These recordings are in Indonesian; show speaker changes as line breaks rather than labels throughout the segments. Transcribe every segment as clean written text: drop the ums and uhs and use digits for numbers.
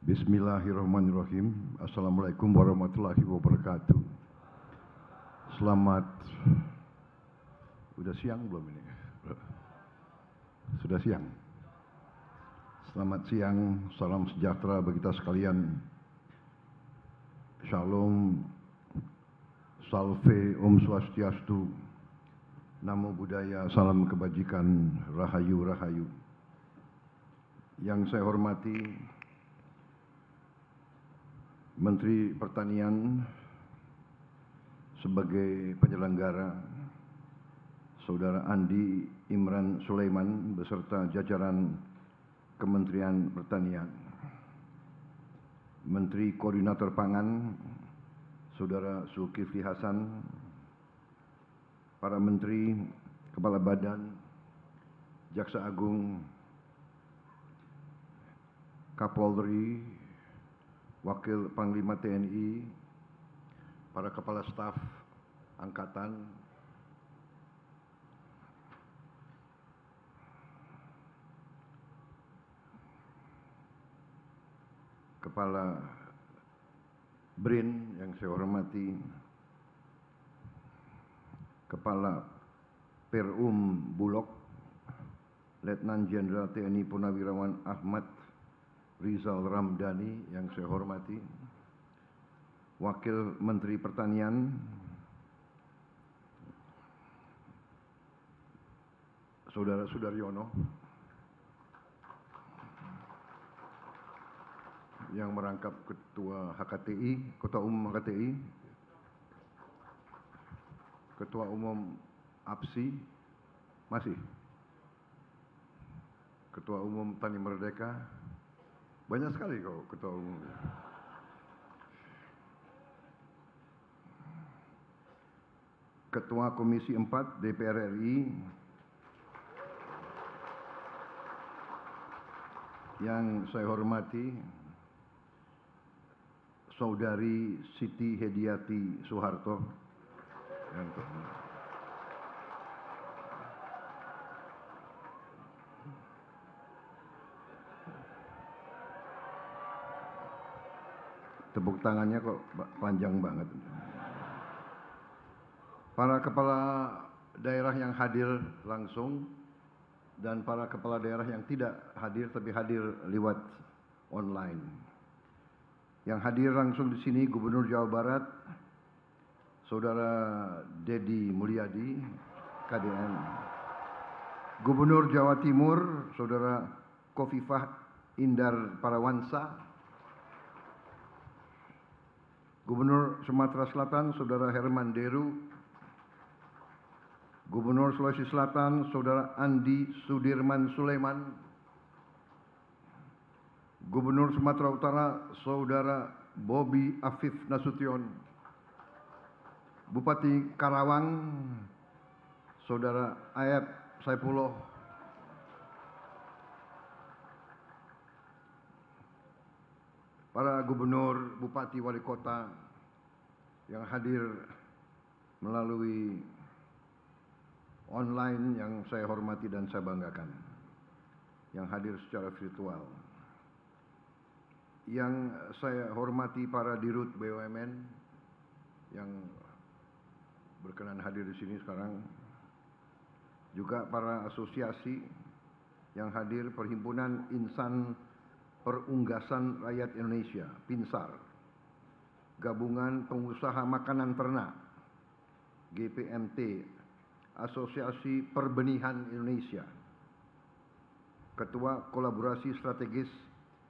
Bismillahirrahmanirrahim. Assalamualaikum warahmatullahi wabarakatuh. Selamat, udah siang belum ini? Sudah siang. Selamat siang, salam sejahtera bagi kita sekalian. Shalom, salve, Om Swastiastu, Namo Buddhaya, salam kebajikan, rahayu, rahayu. Yang saya hormati Menteri Pertanian sebagai penyelenggara, Saudara Andi Imran Sulaiman beserta jajaran Kementerian Pertanian, Menteri Koordinator Pangan, Saudara Zulkifli Hasan, para Menteri, Kepala Badan, Jaksa Agung, Kapolri, Wakil Panglima TNI, para Kepala Staf Angkatan, Kepala BRIN yang saya hormati, Kepala Perum Bulog, Letnan Jenderal TNI Purnawirawan Ahmad Rizal Ramdhani yang saya hormati, Wakil Menteri Pertanian, Saudara Sudaryono, yang merangkap Ketua HKTI, Ketua Umum HKTI, Ketua Umum APSI, masih, Ketua Umum Tani Merdeka, banyak sekali kok Ketua Umum. Ketua Komisi 4 DPR RI, yang saya hormati Saudari Siti Hediati Soeharto, yang tepuk tangannya kok panjang banget. Para kepala daerah yang hadir langsung dan para kepala daerah yang tidak hadir tapi hadir lewat online. Yang hadir langsung di sini Gubernur Jawa Barat, Saudara Dedi Mulyadi, KDM. Gubernur Jawa Timur, Saudara Khofifah Indar Parawansa. Gubernur Sumatera Selatan, Saudara Herman Deru. Gubernur Sulawesi Selatan, Saudara Andi Sudirman Sulaiman. Gubernur Sumatera Utara, Saudara Bobi Afif Nasution. Bupati Karawang, Saudara Ayat Saipullah. Para gubernur, bupati, wali kota yang hadir melalui online yang saya hormati dan saya banggakan, yang hadir secara virtual, yang saya hormati para dirut BUMN yang berkenan hadir di sini sekarang, juga para asosiasi yang hadir, Perhimpunan Insan Perunggasan Rakyat Indonesia, PINSAR, Gabungan Pengusaha Makanan Ternak, GPMT, Asosiasi Perbenihan Indonesia, Ketua Kolaborasi Strategis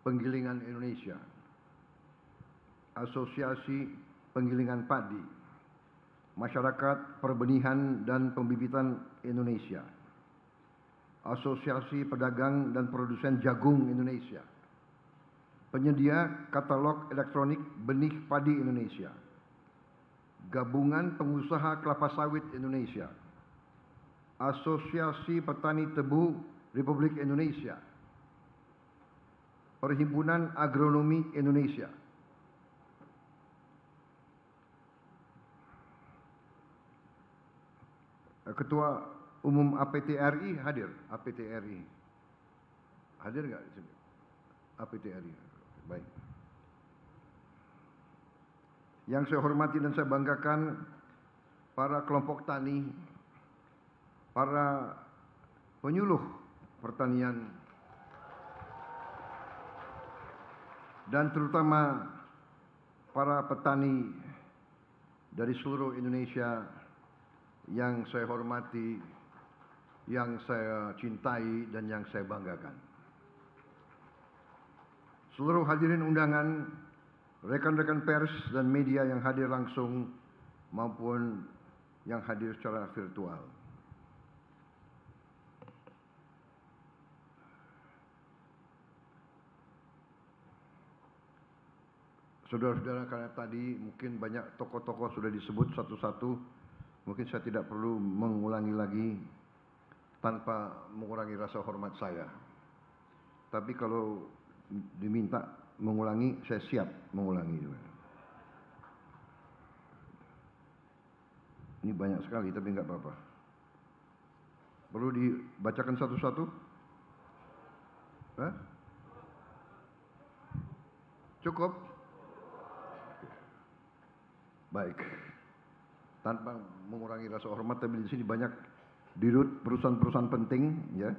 Penggilingan Indonesia, Asosiasi Penggilingan Padi, Masyarakat Perbenihan dan Pembibitan Indonesia, Asosiasi Pedagang dan Produsen Jagung Indonesia, Penyedia Katalog Elektronik Benih Padi Indonesia, Gabungan Pengusaha Kelapa Sawit Indonesia, Asosiasi Petani Tebu Republik Indonesia, Perhimpunan Agronomi Indonesia, Ketua Umum APTRI hadir, APTRI hadir nggak di sini? APTRI Baik. Yang saya hormati dan saya banggakan para kelompok tani, para penyuluh pertanian, dan terutama para petani dari seluruh Indonesia yang saya hormati, yang saya cintai, dan yang saya banggakan. Seluruh hadirin undangan, rekan-rekan pers dan media yang hadir langsung maupun yang hadir secara virtual. Saudara-saudara, karena tadi mungkin banyak tokoh-tokoh sudah disebut satu-satu, mungkin saya tidak perlu mengulangi lagi tanpa mengurangi rasa hormat saya. Tapi kalau diminta mengulangi, saya siap mengulangi. Ini banyak sekali, tapi enggak apa-apa. Perlu dibacakan satu-satu? Cukup? Baik. Tanpa mengurangi rasa hormat, tapi di sini banyak dirut perusahaan-perusahaan penting, ya.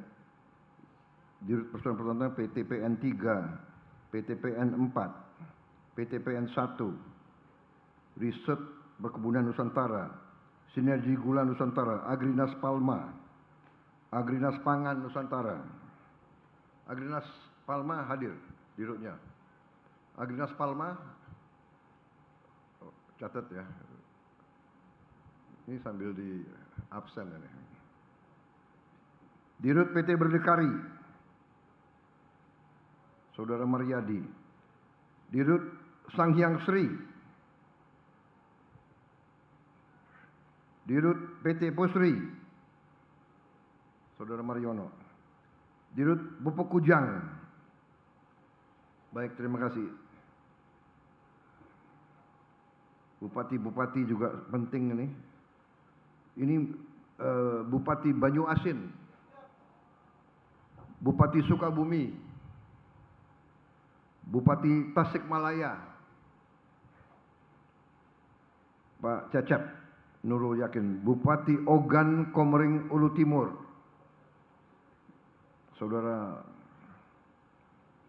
Dirut perusahaan-perusahaan PTPN 3, PTPN 4, PTPN 1, Riset Perkebunan Nusantara, Sinergi Gula Nusantara, Agrinas Palma, Agrinas Pangan Nusantara. Agrinas Palma hadir dirutnya. Agrinas Palma, catat ya. Ini sambil di absen ini. Dirut PT Berdikari, Saudara Mariadi. Dirut Sanghyang Sri. Dirut PT Pusri, Saudara Mariono. Dirut Pupuk Kujang. Baik, terima kasih. Bupati-bupati juga penting ini. Ini Bupati Banyu Asin, Bupati Sukabumi, Bupati Tasikmalaya, Pak Cecep Nurul Yakin, Bupati Ogan Komering Ulu Timur, Saudara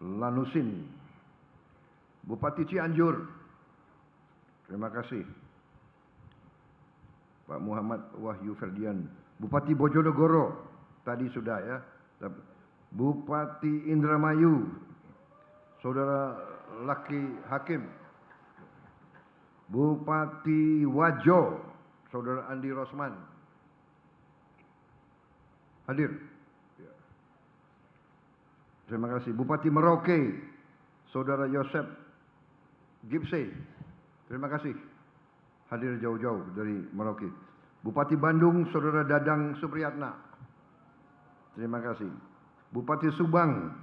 Lanusin, Bupati Cianjur, terima kasih. Pak Muhammad Wahyu Ferdian, Bupati Bojonegoro, tadi sudah ya. Bupati Indramayu, Saudara Laki Hakim. Bupati Wajo, Saudara Andi Rosman. Hadir. Terima kasih. Bupati Merauke, Saudara Yosep Gipse. Terima kasih. Hadir jauh-jauh dari Merauke. Bupati Bandung, Saudara Dadang Supriyatna. Terima kasih. Bupati Subang,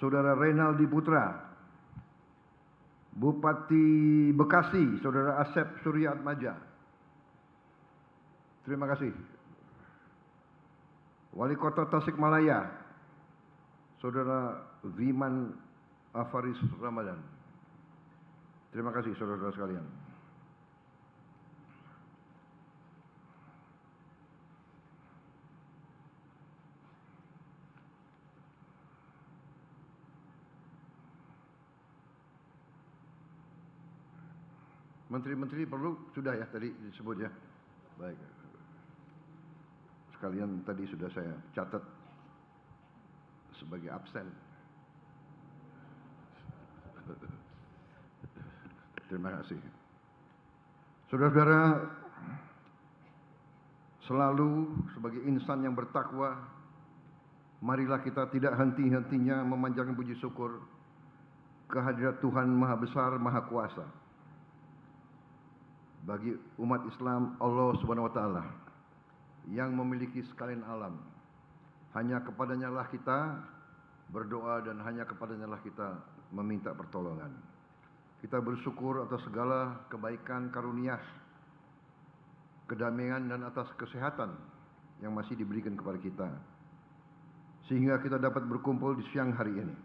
Saudara Reynaldi Putra. Bupati Bekasi, Saudara Asep Surya Atmaja. Terima kasih. Wali Kota Tasikmalaya, Saudara Viman Afaris Ramadan. Terima kasih saudara-saudara sekalian. Menteri-menteri perlu sudah ya tadi disebut ya. Baik. Sekalian tadi sudah saya catat sebagai absen. Terima kasih. Saudara-saudara, selalu sebagai insan yang bertakwa, marilah kita tidak henti-hentinya memanjatkan puji syukur kehadirat Tuhan Maha Besar, Maha Kuasa. Bagi umat Islam, Allah Subhanahu wa taala yang memiliki sekalian alam. Hanya kepadanya lah kita berdoa dan hanya kepadanya lah kita meminta pertolongan. Kita bersyukur atas segala kebaikan, karunia, kedamaian dan atas kesehatan yang masih diberikan kepada kita. Sehingga kita dapat berkumpul di siang hari ini.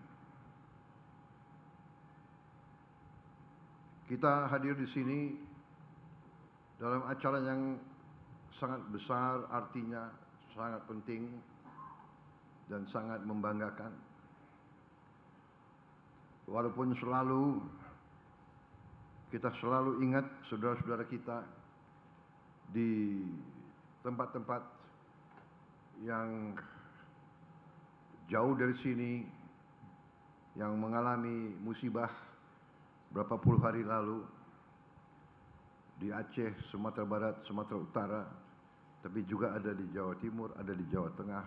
Kita hadir di sini dalam acara yang sangat besar, artinya sangat penting dan sangat membanggakan. Walaupun kita selalu ingat saudara-saudara kita di tempat-tempat yang jauh dari sini yang mengalami musibah berapa puluh hari lalu di Aceh, Sumatera Barat, Sumatera Utara, tapi juga ada di Jawa Timur, ada di Jawa Tengah,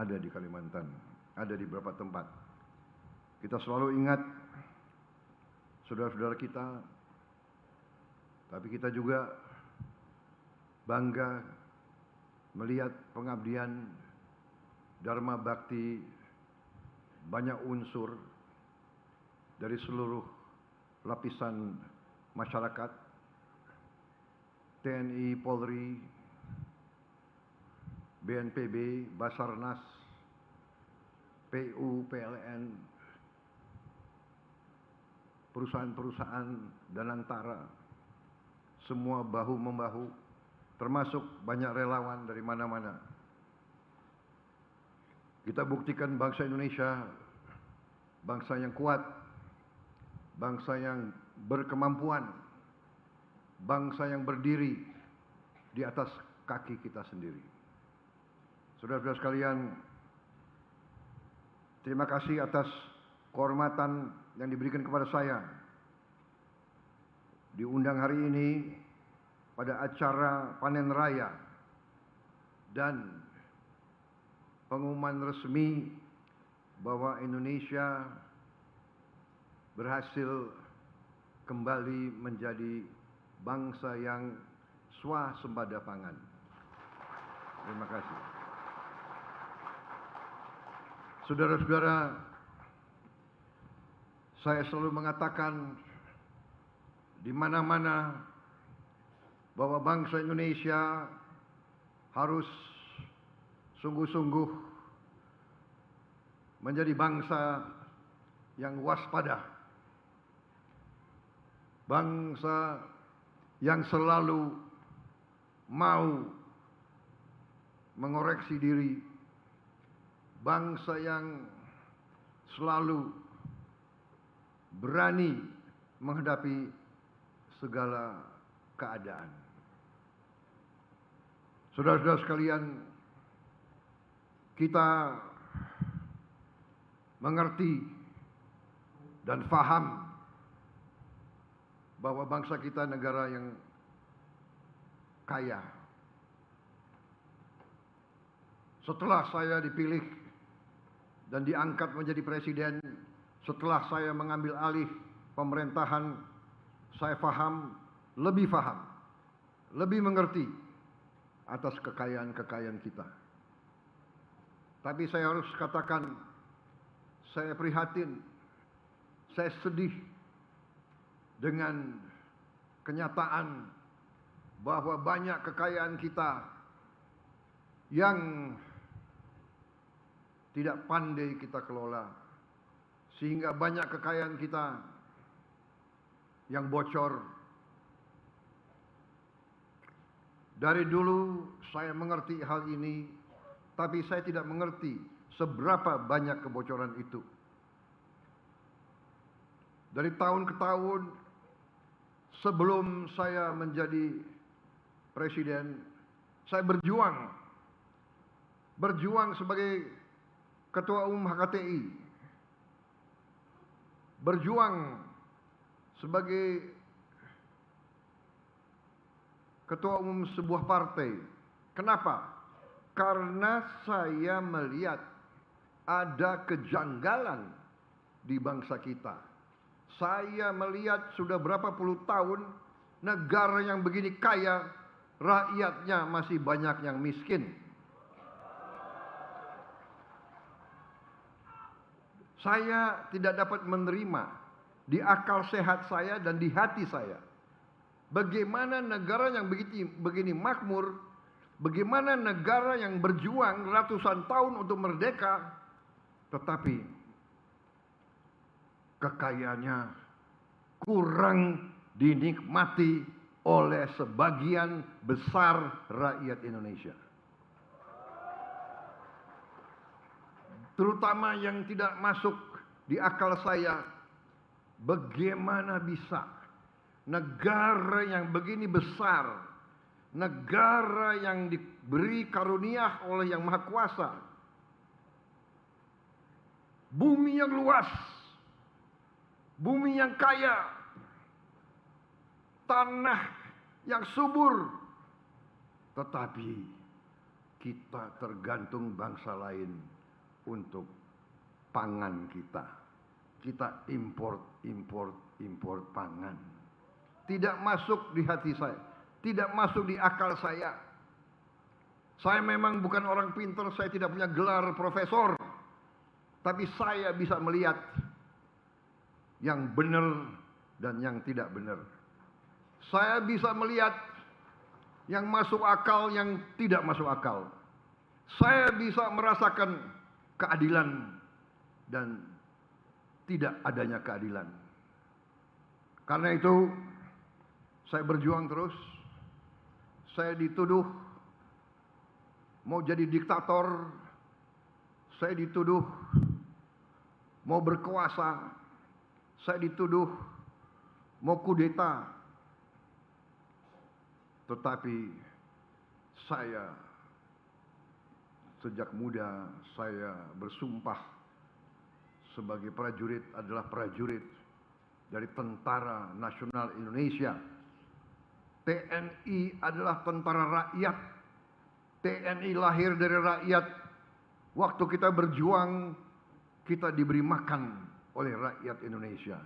ada di Kalimantan, ada di beberapa tempat. Kita selalu ingat saudara-saudara kita, tapi kita juga bangga melihat pengabdian Dharma Bakti banyak unsur dari seluruh lapisan masyarakat, TNI, Polri, BNPB, Basarnas, PU, PLN, perusahaan-perusahaan dan antara, semua bahu-membahu, termasuk banyak relawan dari mana-mana. Kita buktikan bangsa Indonesia, bangsa yang kuat, bangsa yang berkemampuan, bangsa yang berdiri di atas kaki kita sendiri. Saudara-saudara sekalian, terima kasih atas kehormatan yang diberikan kepada saya diundang hari ini pada acara panen raya dan pengumuman resmi bahwa Indonesia berhasil kembali menjadi bangsa yang swasembada pangan. Terima kasih. Saudara-saudara, saya selalu mengatakan di mana-mana bahwa bangsa Indonesia harus sungguh-sungguh menjadi bangsa yang waspada, bangsa yang selalu mau mengoreksi diri, bangsa yang selalu berani menghadapi segala keadaan. Saudara-saudara sekalian, kita mengerti dan faham bahwa bangsa kita negara yang kaya. Setelah saya dipilih dan diangkat menjadi presiden, setelah saya mengambil alih pemerintahan, saya lebih faham, lebih mengerti atas kekayaan-kekayaan kita. Tapi saya harus katakan, saya prihatin, saya sedih dengan kenyataan bahwa banyak kekayaan kita yang tidak pandai kita kelola, sehingga banyak kekayaan kita yang bocor. Dari dulu saya mengerti hal ini, tapi saya tidak mengerti seberapa banyak kebocoran itu. Dari tahun ke tahun sebelum saya menjadi presiden, saya berjuang sebagai ketua umum HKTI, berjuang sebagai ketua umum sebuah partai. Kenapa? Karena saya melihat ada kejanggalan di bangsa kita. Saya melihat sudah berapa puluh tahun negara yang begini kaya, rakyatnya masih banyak yang miskin. Saya tidak dapat menerima di akal sehat saya dan di hati saya, bagaimana negara yang begini makmur, bagaimana negara yang berjuang ratusan tahun untuk merdeka, tetapi kekayaannya kurang dinikmati oleh sebagian besar rakyat Indonesia. Terutama yang tidak masuk di akal saya, bagaimana bisa negara yang begini besar, negara yang diberi karunia oleh Yang Maha Kuasa, bumi yang luas, bumi yang kaya, tanah yang subur, tetapi kita tergantung bangsa lain untuk pangan kita. Kita import pangan. Tidak masuk di hati saya, tidak masuk di akal saya. Saya memang bukan orang pintar, saya tidak punya gelar profesor, tapi saya bisa melihat yang benar dan yang tidak benar. Saya bisa melihat yang masuk akal, yang tidak masuk akal. Saya bisa merasakan keadilan dan tidak adanya keadilan. Karena itu saya berjuang terus. Saya dituduh mau jadi diktator, saya dituduh mau berkuasa, saya dituduh mau kudeta. Tetapi saya sejak muda saya bersumpah sebagai prajurit adalah prajurit dari Tentara Nasional Indonesia. TNI adalah tentara rakyat. TNI lahir dari rakyat. Waktu kita berjuang, kita diberi makan oleh rakyat Indonesia.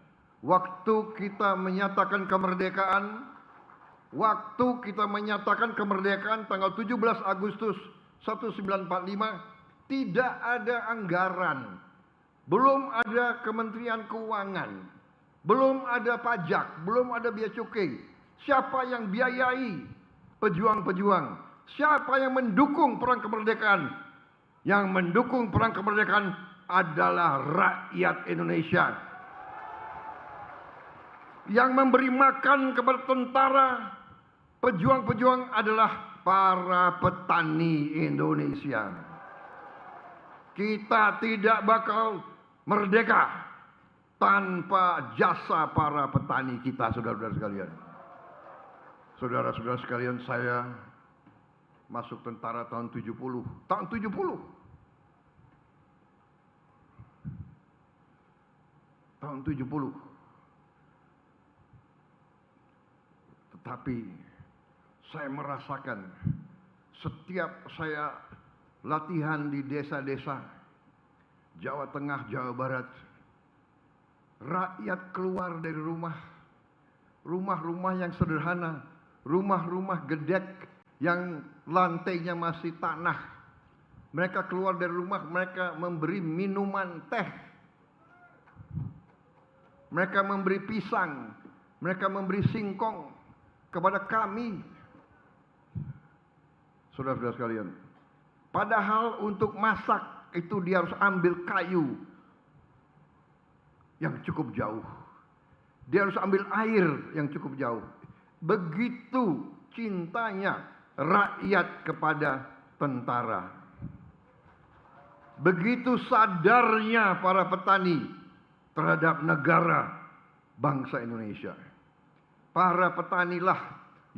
Waktu kita menyatakan kemerdekaan tanggal 17 Agustus 1945, tidak ada anggaran, belum ada Kementerian Keuangan, belum ada pajak, belum ada bea cukai. Siapa yang biayai pejuang-pejuang? Siapa yang mendukung perang kemerdekaan? Yang mendukung perang kemerdekaan adalah rakyat Indonesia. Yang memberi makan kepada tentara, pejuang-pejuang adalah para petani Indonesia. Kita tidak bakal merdeka tanpa jasa para petani kita, saudara-saudara sekalian. Saudara-saudara sekalian, saya masuk tentara tahun 70. Tahun 70. Tahun 70. Tetapi saya merasakan setiap saya latihan di desa-desa Jawa Tengah, Jawa Barat, rakyat keluar dari rumah, rumah-rumah yang sederhana, rumah-rumah gedek yang lantainya masih tanah. Mereka keluar dari rumah, mereka memberi minuman teh, mereka memberi pisang, mereka memberi singkong kepada kami, saudara-saudara sekalian. Padahal untuk masak itu dia harus ambil kayu yang cukup jauh. Dia harus ambil air yang cukup jauh. Begitu cintanya rakyat kepada tentara. Begitu sadarnya para petani terhadap negara bangsa Indonesia. Para petanilah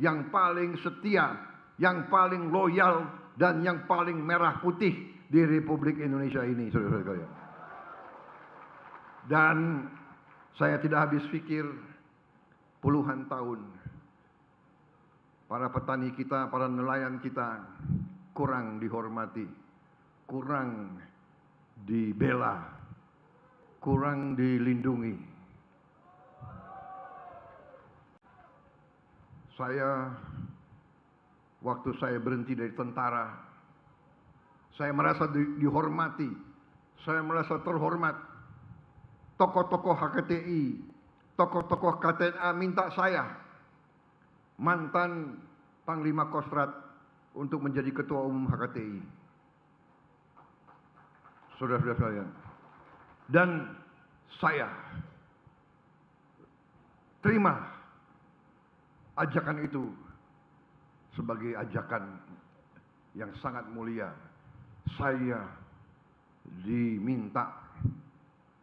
yang paling setia, yang paling loyal, dan yang paling merah putih di Republik Indonesia ini, saudara-saudara sekalian. Dan saya tidak habis pikir, puluhan tahun para petani kita, para nelayan kita kurang dihormati, kurang dibela, kurang dilindungi. Waktu saya berhenti dari tentara, saya merasa dihormati, saya merasa terhormat. Tokoh-tokoh HKTI, tokoh-tokoh KTNA minta saya, mantan Panglima Kostrat, untuk menjadi Ketua Umum HKTI. Saudara-saudara sekalian. Dan saya terima ajakan itu sebagai ajakan yang sangat mulia. Saya diminta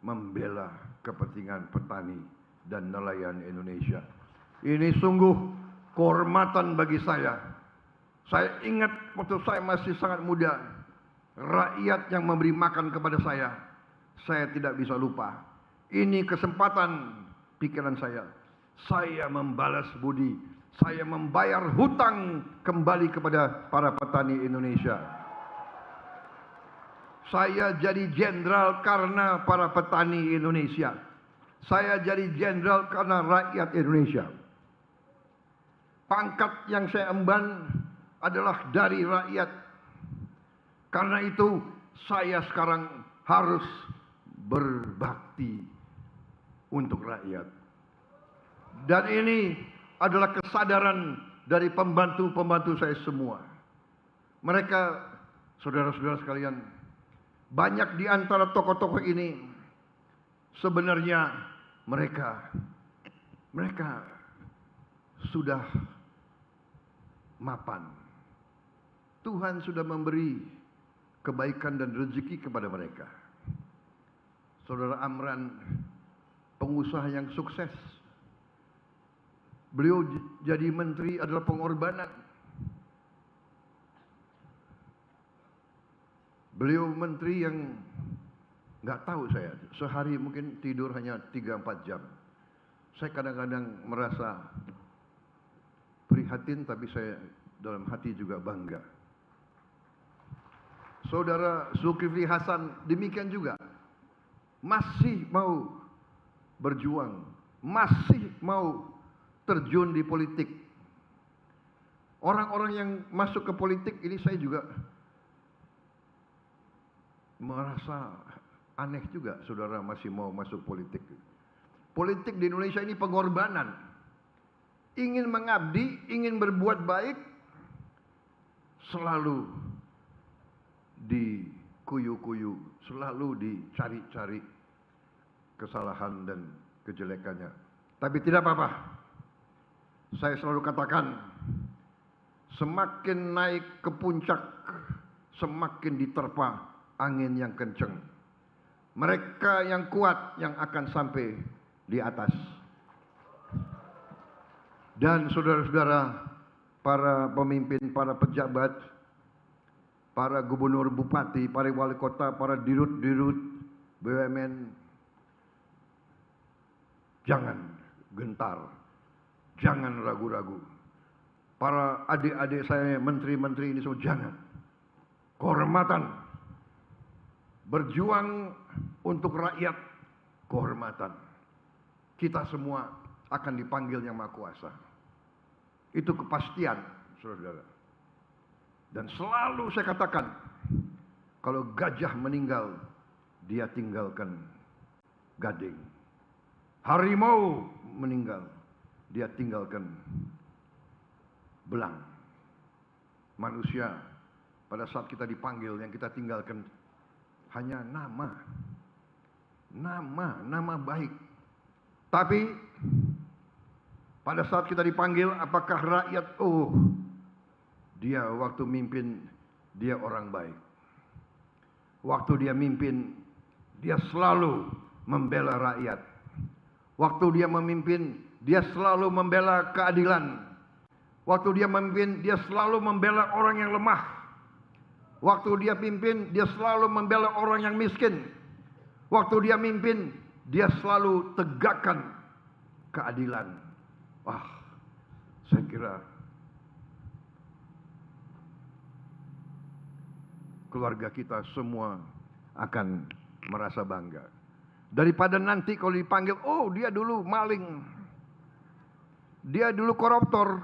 membela kepentingan petani dan nelayan Indonesia. Ini sungguh kehormatan bagi saya. Saya ingat waktu saya masih sangat muda, rakyat yang memberi makan kepada saya tidak bisa lupa. Ini kesempatan pikiran saya. Saya membalas budi, saya membayar hutang kembali kepada para petani Indonesia. Saya jadi jenderal karena para petani Indonesia. Saya jadi jenderal karena rakyat Indonesia. Pangkat yang saya emban adalah dari rakyat. Karena itu saya sekarang harus berbakti untuk rakyat. Dan ini adalah kesadaran dari pembantu-pembantu saya semua. Mereka, saudara-saudara sekalian, banyak di antara tokoh-tokoh ini sebenarnya mereka sudah mapan. Tuhan sudah memberi kebaikan dan rezeki kepada mereka. Saudara Amran, pengusaha yang sukses. Beliau jadi menteri adalah pengorbanan. Beliau menteri yang nggak tahu saya, sehari mungkin tidur hanya 3-4 jam. Saya kadang-kadang merasa prihatin, tapi saya dalam hati juga bangga. Saudara Zulkifli Hasan demikian juga, masih mau berjuang, masih mau terjun di politik. Orang-orang yang masuk ke politik ini saya juga merasa aneh juga, saudara masih mau masuk politik. Politik di Indonesia ini pengorbanan. Ingin mengabdi, ingin berbuat baik, selalu dikuyu-kuyu, selalu dicari-cari kesalahan dan kejelekannya. Tapi tidak apa-apa. Saya selalu katakan, semakin naik ke puncak, semakin diterpa angin yang kencang. Mereka yang kuat yang akan sampai di atas. Dan saudara-saudara, para pemimpin, para pejabat, para gubernur, bupati, para wali kota, para dirut-dirut BUMN, jangan gentar, jangan ragu-ragu. Para adik-adik saya, menteri-menteri ini semua, jangan. Kehormatan. Berjuang untuk rakyat, kehormatan. Kita semua akan dipanggil Yang Maha Kuasa. Itu kepastian, saudara. Dan selalu saya katakan, kalau gajah meninggal, dia tinggalkan gading. Harimau meninggal, dia tinggalkan belang. Manusia, pada saat kita dipanggil, yang kita tinggalkan hanya nama baik. Tapi pada saat kita dipanggil, apakah rakyat, oh, dia waktu mimpin, dia orang baik. Waktu dia mimpin, dia selalu membela rakyat. Waktu dia memimpin, dia selalu membela keadilan. Waktu dia memimpin, dia selalu membela orang yang lemah. Waktu dia pimpin, dia selalu membela orang yang miskin. Waktu dia mimpin, dia selalu tegakkan keadilan. Wah, saya kira keluarga kita semua akan merasa bangga. Daripada nanti kalau dipanggil, oh dia dulu maling, dia dulu koruptor,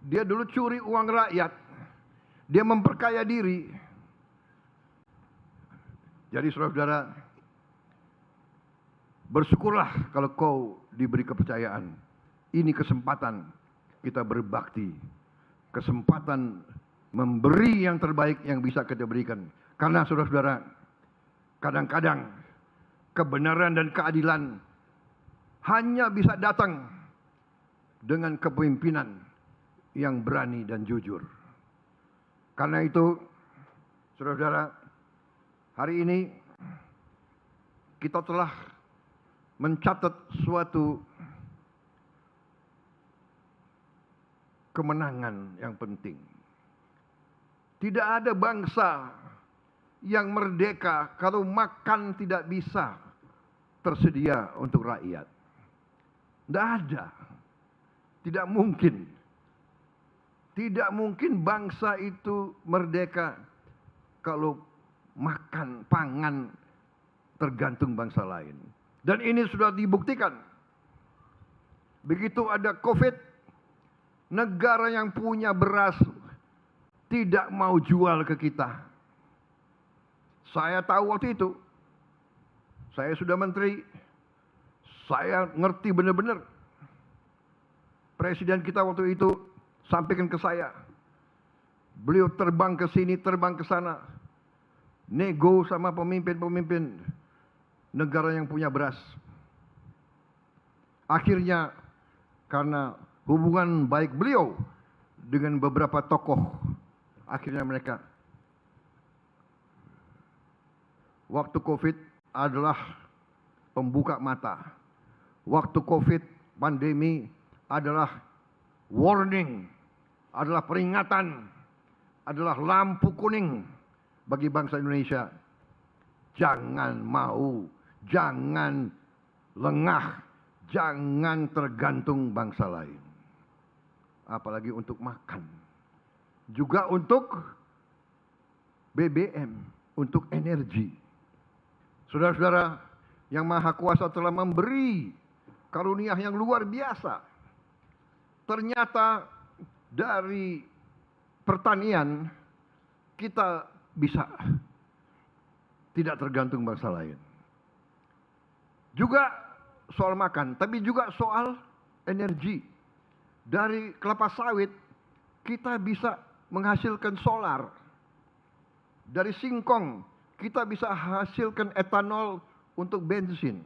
dia dulu curi uang rakyat, dia memperkaya diri. Jadi saudara-saudara, bersyukurlah kalau kau diberi kepercayaan. Ini kesempatan kita berbakti, kesempatan memberi yang terbaik yang bisa kita berikan. Karena saudara-saudara, kadang-kadang kebenaran dan keadilan hanya bisa datang dengan kepemimpinan yang berani dan jujur. Karena itu, saudara-saudara, hari ini kita telah mencatat suatu kemenangan yang penting. Tidak ada bangsa yang merdeka kalau makan tidak bisa tersedia untuk rakyat. Tidak ada. Tidak mungkin. Tidak mungkin bangsa itu merdeka kalau makan, pangan tergantung bangsa lain. Dan ini sudah dibuktikan. Begitu ada COVID, negara yang punya beras tidak mau jual ke kita. Saya tahu waktu itu. Saya sudah menteri. Saya ngerti benar-benar. Presiden kita waktu itu sampaikan ke saya. Beliau terbang ke sini, terbang ke sana. Nego sama pemimpin-pemimpin negara yang punya beras. Akhirnya karena hubungan baik beliau dengan beberapa tokoh, akhirnya mereka waktu COVID adalah pembuka mata. Waktu COVID pandemi adalah warning, adalah peringatan, adalah lampu kuning bagi bangsa Indonesia. Jangan mau, jangan lengah, jangan tergantung bangsa lain. Apalagi untuk makan. Juga untuk BBM, untuk energi. Saudara-saudara, yang Maha Kuasa telah memberi karunia yang luar biasa. Ternyata dari pertanian kita bisa tidak tergantung bangsa lain. Juga soal makan, tapi juga soal energi. Dari kelapa sawit kita bisa menghasilkan solar. Dari singkong kita bisa hasilkan etanol untuk bensin.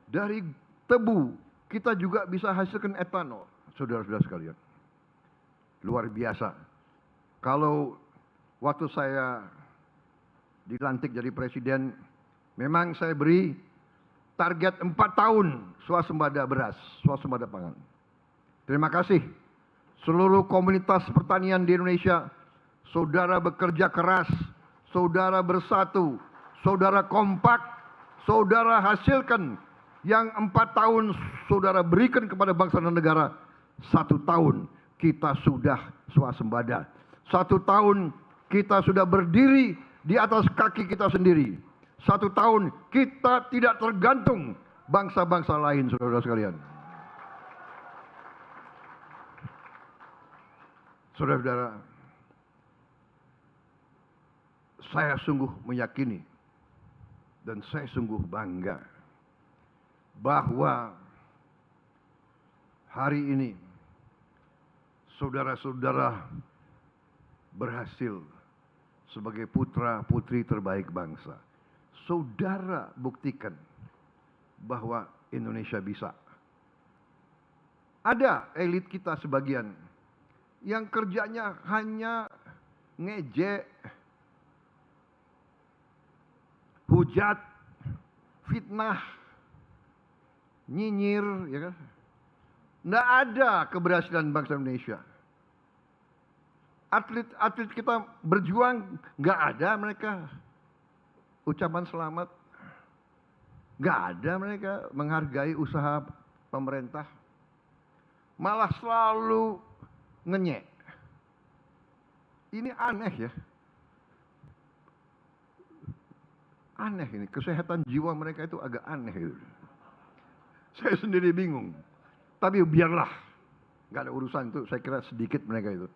Dari tebu kita juga bisa hasilkan etanol. Saudara-saudara sekalian, luar biasa. Kalau waktu saya dilantik jadi presiden, memang saya beri target 4 tahun swasembada beras, swasembada pangan. Terima kasih seluruh komunitas pertanian di Indonesia. Saudara bekerja keras, saudara bersatu, saudara kompak, saudara hasilkan yang 4 tahun saudara berikan kepada bangsa dan negara. 1 tahun kita sudah swasembada. 1 tahun kita sudah berdiri di atas kaki kita sendiri. 1 tahun kita tidak tergantung bangsa-bangsa lain, saudara sekalian. Saudara-saudara, saya sungguh meyakini dan saya sungguh bangga bahwa hari ini saudara-saudara berhasil sebagai putra-putri terbaik bangsa. Saudara buktikan bahwa Indonesia bisa. Ada elit kita sebagian yang kerjanya hanya ngejek, hujat, fitnah, nyinyir, ya kan? Nggak ada keberhasilan bangsa Indonesia. Atlet-atlet kita berjuang, nggak ada mereka ucapan selamat. Nggak ada mereka menghargai usaha pemerintah. Malah selalu ngenyek. Ini aneh ya. Aneh ini, kesehatan jiwa mereka itu agak aneh. Saya sendiri bingung. Tapi biarlah, nggak ada urusan itu. Saya kira sedikit mereka itu.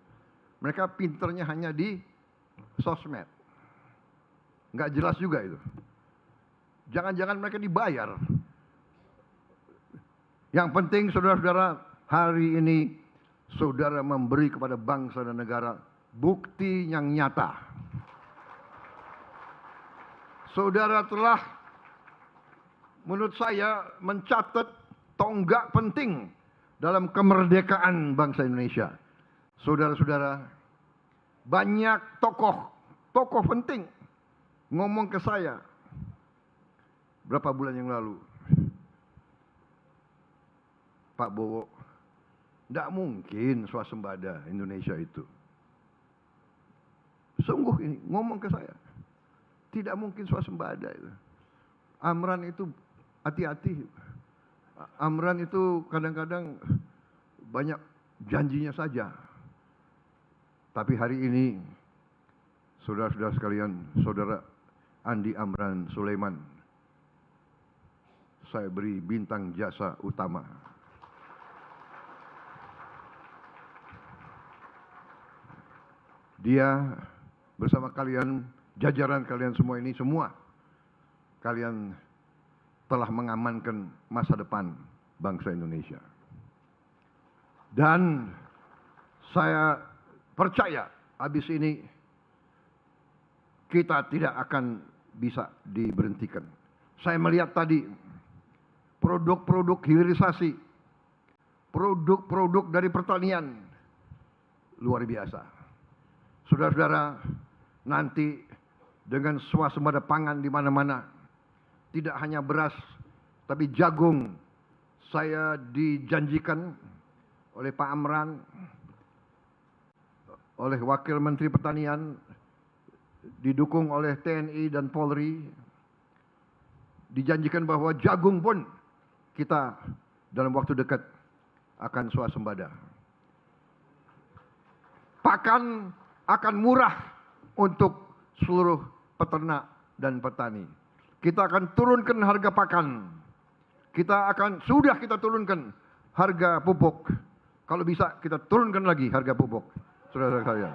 Mereka pinternya hanya di sosmed. Nggak jelas juga itu. Jangan-jangan mereka dibayar. Yang penting saudara-saudara, hari ini saudara memberi kepada bangsa dan negara bukti yang nyata. Saudara telah, menurut saya, mencatat tonggak penting dalam kemerdekaan bangsa Indonesia. Saudara-saudara, banyak tokoh penting ngomong ke saya berapa bulan yang lalu. Pak Bowo, tidak mungkin swasembada Indonesia itu. Sungguh ini ngomong ke saya, tidak mungkin swasembada itu. Amran itu hati-hati. Amran itu kadang-kadang banyak janjinya saja. Tapi hari ini, saudara-saudara sekalian, saudara Andi Amran Sulaiman, saya beri bintang jasa utama. Dia bersama kalian, jajaran kalian semua ini, semua kalian telah mengamankan masa depan bangsa Indonesia. Dan saya percaya habis ini kita tidak akan bisa diberhentikan. Saya melihat tadi produk-produk hilirisasi, produk-produk dari pertanian luar biasa. Saudara-saudara, nanti dengan swasembada pangan di mana-mana, tidak hanya beras, tapi jagung. Saya dijanjikan oleh Pak Amran, oleh Wakil Menteri Pertanian, didukung oleh TNI dan Polri, dijanjikan bahwa jagung pun kita dalam waktu dekat akan swasembada. Pakan akan murah untuk seluruh peternak dan petani. Kita akan turunkan harga pakan. Sudah kita turunkan harga pupuk. Kalau bisa kita turunkan lagi harga pupuk. Saudara-saudara sekalian.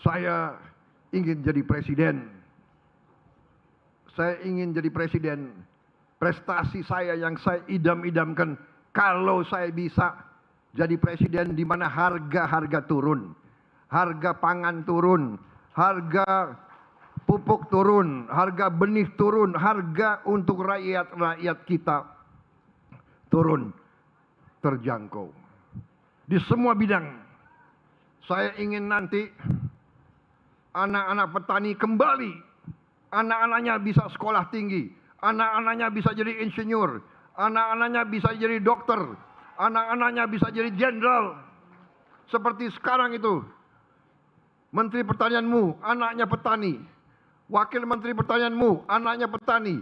Saya ingin jadi presiden. Saya ingin jadi presiden. Prestasi saya yang saya idam-idamkan, kalau saya bisa jadi presiden di mana harga-harga turun, harga pangan turun, harga pupuk turun, harga benih turun, harga untuk rakyat-rakyat kita turun, terjangkau. Di semua bidang, saya ingin nanti anak-anak petani kembali, anak-anaknya bisa sekolah tinggi, anak-anaknya bisa jadi insinyur, anak-anaknya bisa jadi dokter, anak-anaknya bisa jadi jenderal. Seperti sekarang itu, Menteri Pertanianmu anaknya petani, Wakil Menteri Pertanianmu anaknya petani.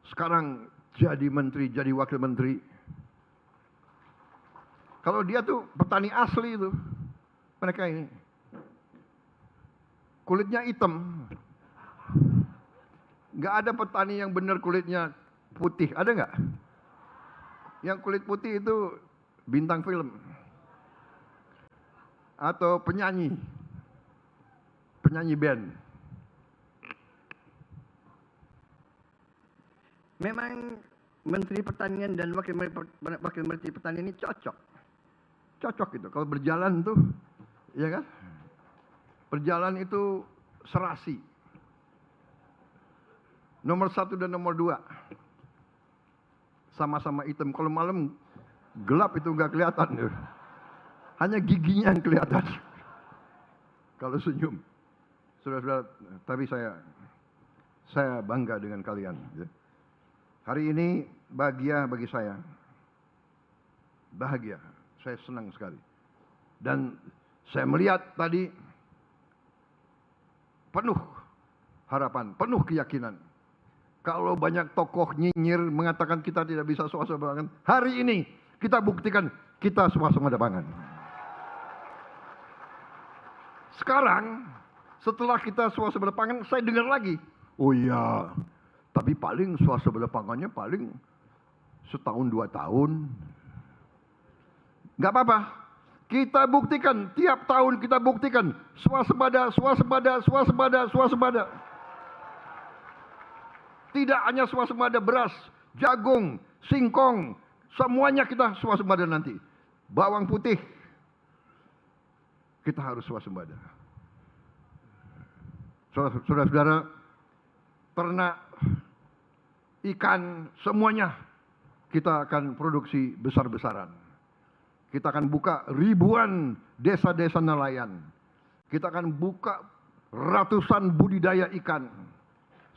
Sekarang jadi menteri, jadi wakil menteri. Kalau dia tuh petani asli itu, mereka ini kulitnya hitam. Nggak ada petani yang benar kulitnya putih, ada nggak? Yang kulit putih itu bintang film atau penyanyi band.
Memang Menteri Pertanian dan Wakil Menteri Pertanian ini cocok gitu. Kalau berjalan tuh, ya kan? Berjalan itu serasi. Nomor 1 dan nomor 2 sama-sama hitam. Kalau malam gelap itu nggak kelihatan, hanya giginya yang kelihatan. Kalau senyum, saudara-saudara. Tapi saya bangga dengan kalian. Hari ini bahagia bagi saya, bahagia. Saya senang sekali. Dan saya melihat tadi penuh harapan, penuh keyakinan. Kalau banyak tokoh nyinyir mengatakan kita tidak bisa swasembada pangan, hari ini kita buktikan kita swasembada pangan. Sekarang setelah kita swasembada pangan, saya dengar lagi, oh iya, tapi paling swasembada pangannya paling setahun 2 tahun. Nggak apa-apa, kita buktikan, tiap tahun kita buktikan swasembada. Tidak hanya swasembada beras, jagung, singkong, semuanya kita swasembada nanti. Bawang putih, kita harus swasembada. Saudara-saudara, ternak, ikan, semuanya kita akan produksi besar-besaran. Kita akan buka ribuan desa-desa nelayan. Kita akan buka ratusan budidaya ikan.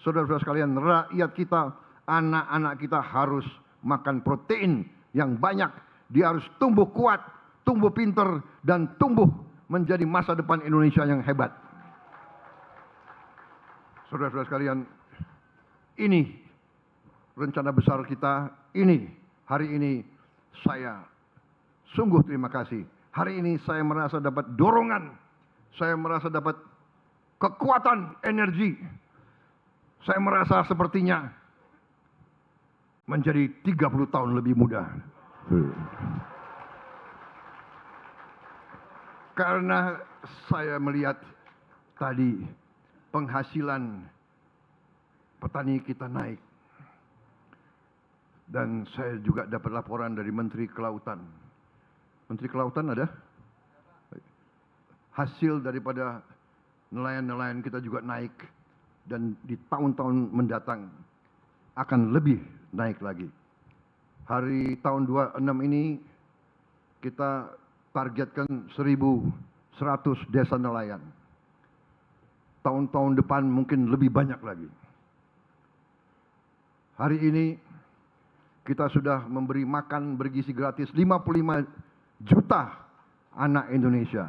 Saudara-saudara sekalian, rakyat kita, anak-anak kita harus makan protein yang banyak. Dia harus tumbuh kuat, tumbuh pinter, dan tumbuh menjadi masa depan Indonesia yang hebat. Saudara-saudara sekalian, ini rencana besar kita, hari ini saya sungguh terima kasih. Hari ini saya merasa dapat dorongan, saya merasa dapat kekuatan energi. Saya merasa sepertinya menjadi 30 tahun lebih muda. Karena saya melihat tadi penghasilan petani kita naik. Dan saya juga dapat laporan dari Menteri Kelautan. Menteri Kelautan ada? Hasil daripada nelayan-nelayan kita juga naik. Dan di tahun-tahun mendatang akan lebih naik lagi. Hari tahun 26 ini kita targetkan 1.100 desa nelayan. Tahun-tahun depan mungkin lebih banyak lagi. Hari ini kita sudah memberi makan bergizi gratis 55 juta anak Indonesia.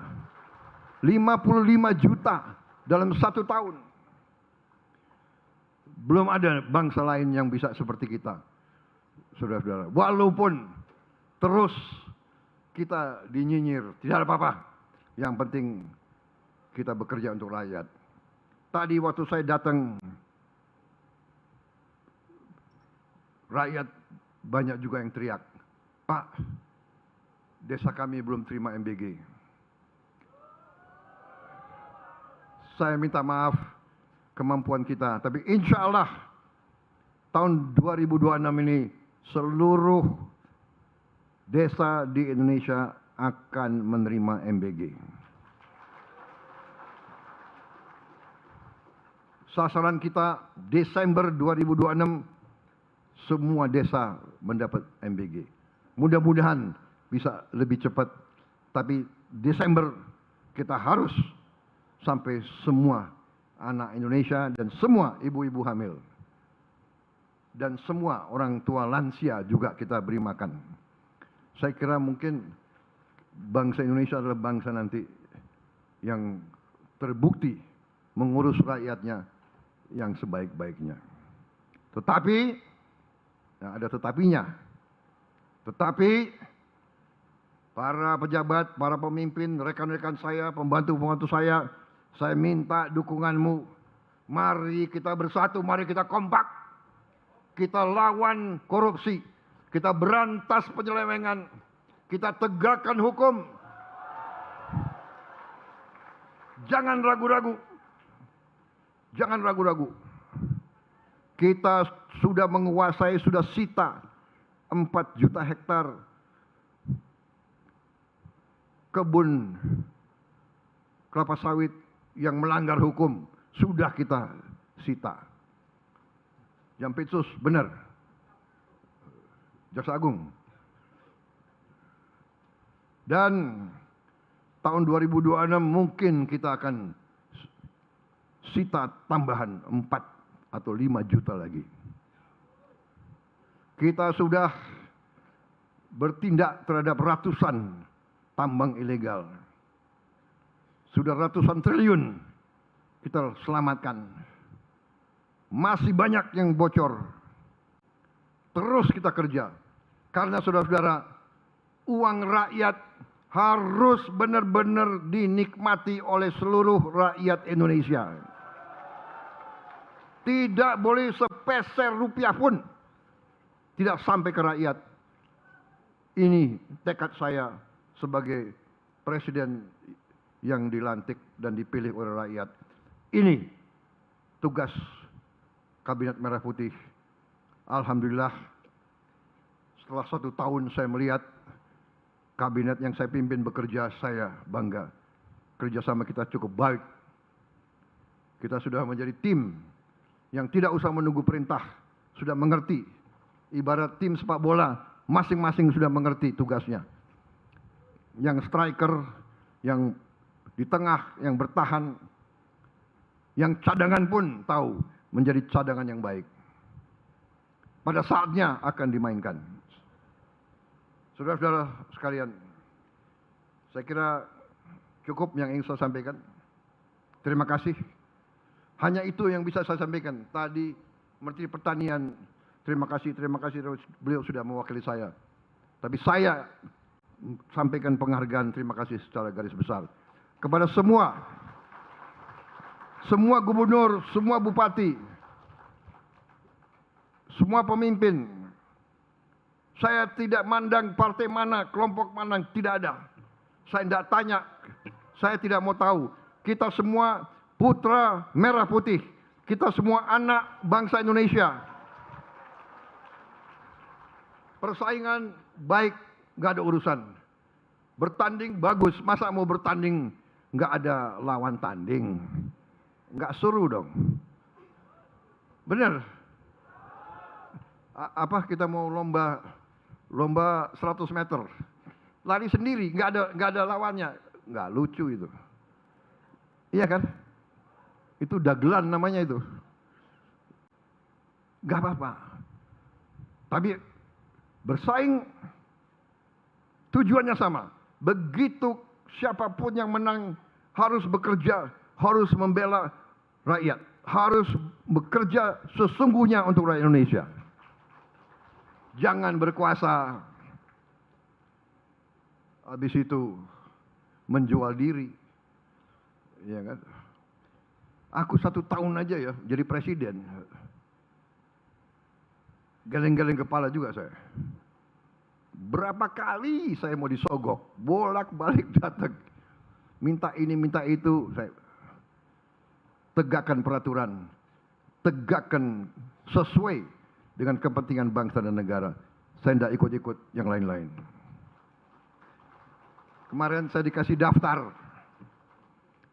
55 juta dalam 1 tahun. Belum ada bangsa lain yang bisa seperti kita, saudara-saudara. Walaupun terus kita dinyinyir, tidak ada apa-apa. Yang penting kita bekerja untuk rakyat. Tadi waktu saya datang, rakyat banyak juga yang teriak, "Pak, desa kami belum terima MBG." Saya minta maaf kemampuan kita, tapi insya Allah tahun 2026 ini seluruh desa di Indonesia akan menerima MBG. Sasaran kita Desember 2026 semua desa mendapat MBG. Mudah-mudahan bisa lebih cepat, tapi Desember kita harus sampai semua anak Indonesia dan semua ibu-ibu hamil dan semua orang tua lansia juga kita beri makan. Saya kira mungkin bangsa Indonesia adalah bangsa nanti yang terbukti mengurus rakyatnya yang sebaik-baiknya. Tetapi, nah ada tetapinya. Tetapi para pejabat, para pemimpin, rekan-rekan saya, pembantu-pembantu saya minta dukunganmu. Mari kita bersatu, mari kita kompak. Kita lawan korupsi. Kita berantas penyelewengan. Kita tegakkan hukum. Jangan ragu-ragu. Jangan ragu-ragu. Kita sudah menguasai, sudah sita 4 juta hektar kebun kelapa sawit yang melanggar hukum. Sudah kita sita. Jampitsus, benar. Jaksa Agung. Dan tahun 2026 mungkin kita akan sita tambahan 4 atau 5 juta lagi. Kita sudah bertindak terhadap ratusan tambang ilegal. Sudah ratusan triliun kita selamatkan. Masih banyak yang bocor. Terus kita kerja. Karena saudara-saudara, uang rakyat harus benar-benar dinikmati oleh seluruh rakyat Indonesia. Tidak boleh sepeser rupiah pun tidak sampai ke rakyat. Ini tekad saya sebagai presiden yang dilantik dan dipilih oleh rakyat. Ini tugas Kabinet Merah Putih. Alhamdulillah, setelah 1 tahun saya melihat kabinet yang saya pimpin bekerja, saya bangga. Kerjasama kita cukup baik. Kita sudah menjadi tim yang tidak usah menunggu perintah, sudah mengerti. Ibarat tim sepak bola, masing-masing sudah mengerti tugasnya. Yang striker, yang di tengah, yang bertahan, yang cadangan pun tahu menjadi cadangan yang baik. Pada saatnya akan dimainkan. Saudara-saudara sekalian, saya kira cukup yang ingin saya sampaikan. Terima kasih. Hanya itu yang bisa saya sampaikan. Tadi Menteri Pertanian, terima kasih, beliau sudah mewakili saya. Tapi saya sampaikan penghargaan terima kasih secara garis besar kepada semua gubernur, semua bupati, semua pemimpin. Saya tidak mandang partai mana, kelompok mana, tidak ada. Saya tidak tanya, saya tidak mau tahu. Kita semua putra merah putih. Kita semua anak bangsa Indonesia. Persaingan baik, nggak ada urusan. Bertanding bagus, masa mau bertanding nggak ada lawan tanding? Nggak seru dong. Bener? Apa kita mau lomba 100 meter, lari sendiri, nggak ada lawannya, nggak lucu itu. Iya kan? Itu dagelan namanya itu. Nggak apa-apa. Tapi bersaing tujuannya sama. Begitu siapapun yang menang harus bekerja, harus membela rakyat, harus bekerja sesungguhnya untuk rakyat Indonesia. Jangan berkuasa, habis itu menjual diri, ya kan? Aku 1 tahun aja ya jadi presiden, geleng-geleng kepala juga saya. Berapa kali saya mau disogok, bolak-balik datang, minta ini, minta itu. Saya tegakkan peraturan, tegakkan sesuai dengan kepentingan bangsa dan negara. Saya tidak ikut-ikut yang lain-lain. Kemarin saya dikasih daftar.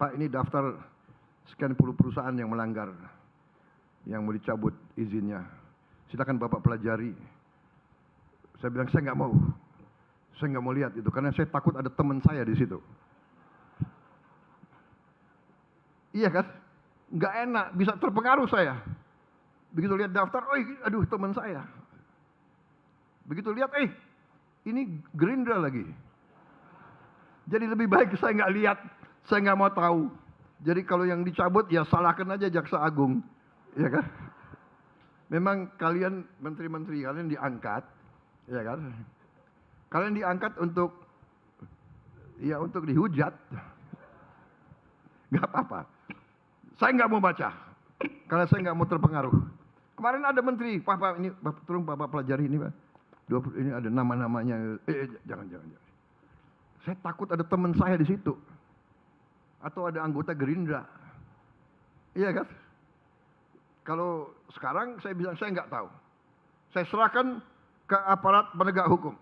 Pak, ini daftar sekian puluh perusahaan yang melanggar, yang mau dicabut izinnya. Silakan Bapak pelajari. Saya bilang saya nggak mau. Saya nggak mau lihat itu karena saya takut ada teman saya di situ. Iya kan? Nggak enak, bisa terpengaruh saya. Begitu lihat daftar, aduh teman saya. Begitu lihat, ini Gerindra lagi. Jadi lebih baik saya nggak lihat, saya nggak mau tahu. Jadi kalau yang dicabut ya salahkan aja Jaksa Agung, ya kan? Memang kalian menteri-menteri kalian diangkat, ya kan? Kalian diangkat untuk dihujat, nggak apa-apa. Saya nggak mau baca, karena saya nggak mau terpengaruh. Kemarin ada menteri, Pak, ini tolong Bapak pelajari ini, Pak. Ini ada nama-namanya. Jangan. Saya takut ada teman saya di situ. Atau ada anggota Gerindra. Iya kan? Kalau sekarang saya bilang saya nggak tahu. Saya serahkan ke aparat penegak hukum.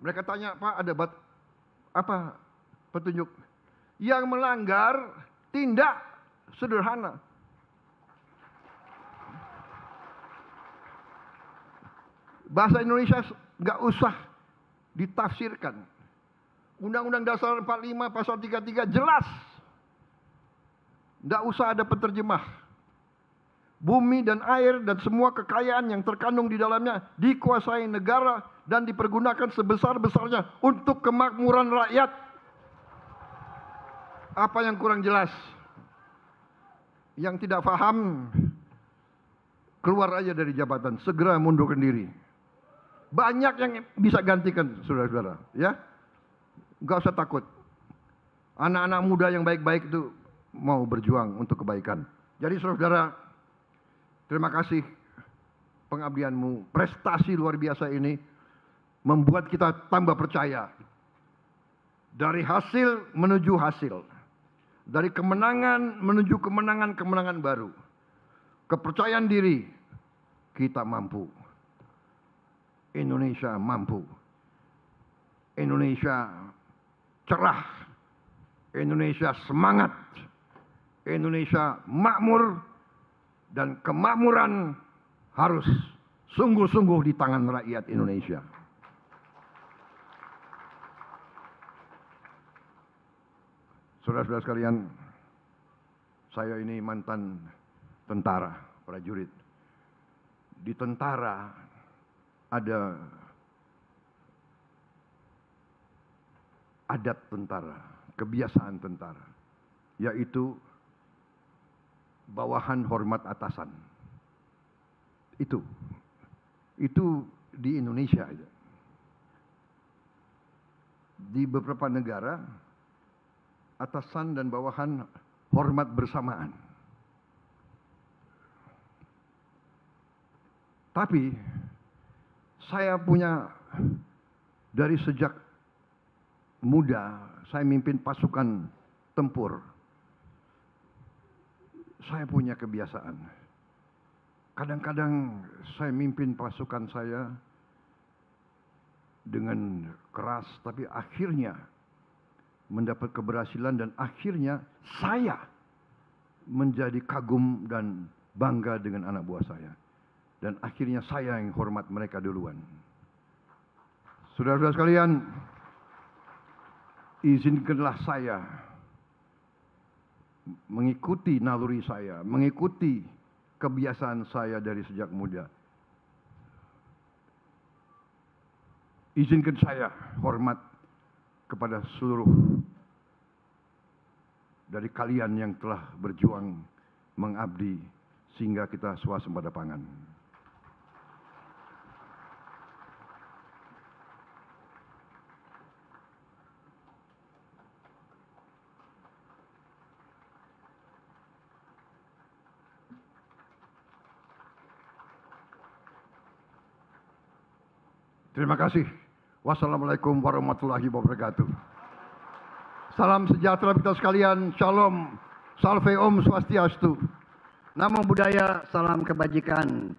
Mereka tanya, Pak, ada apa petunjuk? Yang melanggar tindak sederhana. Bahasa Indonesia nggak usah ditafsirkan. Undang-Undang Dasar 45 pasal 33 jelas. Nggak usah ada penerjemah. Bumi dan air dan semua kekayaan yang terkandung di dalamnya dikuasai negara dan dipergunakan sebesar-besarnya untuk kemakmuran rakyat. Apa yang kurang jelas? Yang tidak paham, keluar aja dari jabatan, segera mundurkan diri. Banyak yang bisa gantikan, saudara-saudara, ya. Gak usah takut. Anak-anak muda yang baik-baik itu mau berjuang untuk kebaikan. Jadi saudara, terima kasih pengabdianmu. Prestasi luar biasa ini membuat kita tambah percaya. Dari hasil menuju hasil. Dari kemenangan menuju kemenangan baru. Kepercayaan diri, kita mampu. Indonesia mampu. Indonesia cerah. Indonesia semangat. Indonesia makmur. dan kemakmuran harus sungguh-sungguh di tangan rakyat Indonesia. Saudara-saudara sekalian, saya ini mantan tentara, prajurit. Di tentara ada adat tentara, kebiasaan tentara, yaitu bawahan hormat atasan. Itu di Indonesia aja. Di beberapa negara, atasan dan bawahan hormat bersamaan. Tapi saya punya, dari sejak muda saya mimpin pasukan tempur. Saya punya kebiasaan. Kadang-kadang saya mimpin pasukan saya dengan keras, tapi akhirnya mendapat keberhasilan dan akhirnya saya menjadi kagum dan bangga dengan anak buah saya. Dan akhirnya saya yang hormat mereka duluan. Saudara-saudara sekalian, izinkanlah saya mengikuti naluri saya, mengikuti kebiasaan saya dari sejak muda. Izinkan saya hormat kepada seluruh dari kalian yang telah berjuang mengabdi sehingga kita swasembada pangan. Terima kasih. Wassalamualaikum warahmatullahi wabarakatuh. Salam sejahtera kita sekalian. Shalom. Salve Om Swastiastu.
Namo Buddhaya, salam kebajikan.